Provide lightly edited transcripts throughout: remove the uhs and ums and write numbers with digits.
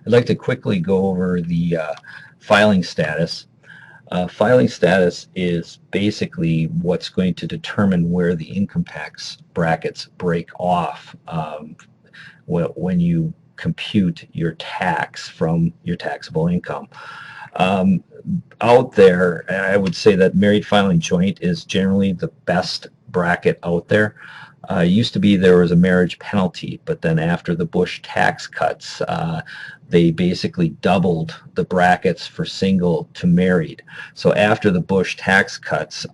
I'd like to quickly go over the filing status. Filing status is basically what's going to determine where the income tax brackets break off when you compute your tax from your taxable income. Um, Out there, I would say that married filing joint is generally the best bracket out there. It used to be there was a marriage penalty, but then after the Bush tax cuts, they basically doubled the brackets for single to married. So after the Bush tax cuts,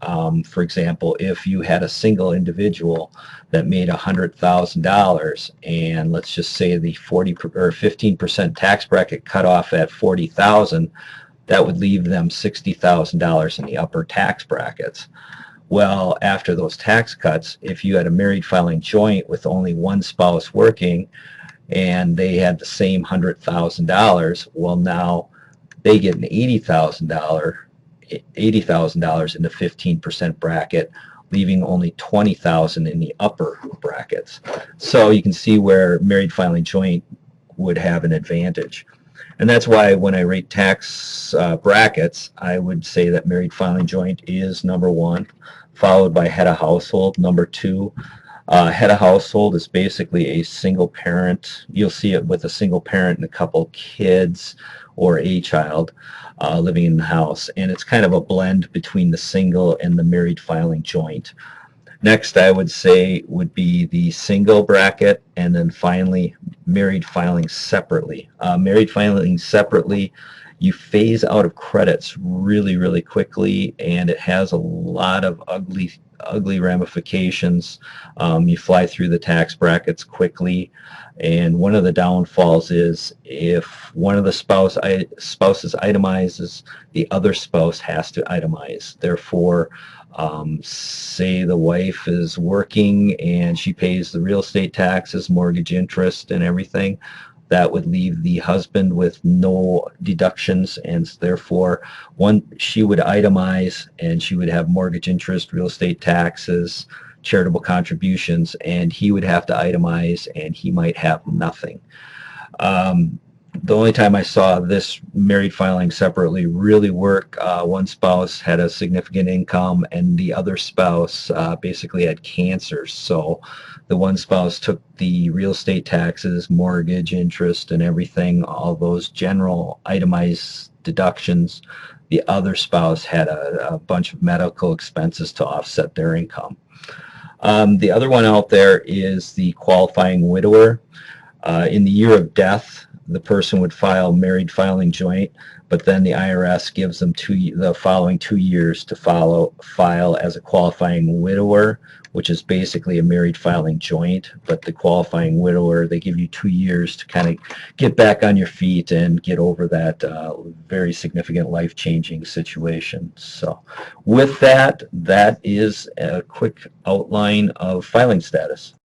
for example, if you had a single individual that made $100,000, and let's just say the 40 or 15% tax bracket cut off at 40,000, that would leave them $60,000 in the upper tax brackets. Well, after those tax cuts, if you had a married filing joint with only one spouse working and they had the same $100,000, well, now they get an $80,000 in the 15% bracket, leaving only $20,000 in the upper brackets. So you can see where married filing joint would have an advantage. And that's why when I rate tax brackets, I would say that married filing joint is number one, followed by head of household, number two. Head of household is basically a single parent. You'll see it with a single parent and a couple kids or a child living in the house. And it's kind of a blend between the single and the married filing joint. Next, I would say would be the single bracket, and then finally married filing separately. Married filing separately, you phase out of credits really, really quickly, and it has a lot of ugly ramifications. You fly through the tax brackets quickly, and one of the downfalls is if one of the spouses itemizes, the other spouse has to itemize. Therefore, say the wife is working and she pays the real estate taxes, mortgage interest, and everything, that would leave the husband with no deductions, and therefore she would itemize and she would have mortgage interest, real estate taxes, charitable contributions, and he would have to itemize and he might have nothing. The only time I saw this married filing separately really work, one spouse had a significant income and the other spouse basically had cancer. So the one spouse took the real estate taxes, mortgage, interest, and everything, all those general itemized deductions. The other spouse had a bunch of medical expenses to offset their income. The other one out there is the qualifying widower. In the year of death, the person would file married filing joint, but then the IRS gives them the following 2 years to file as a qualifying widower, which is basically a married filing joint. But the qualifying widower, they give you 2 years to kind of get back on your feet and get over that very significant life-changing situation. So with that, that is a quick outline of filing status.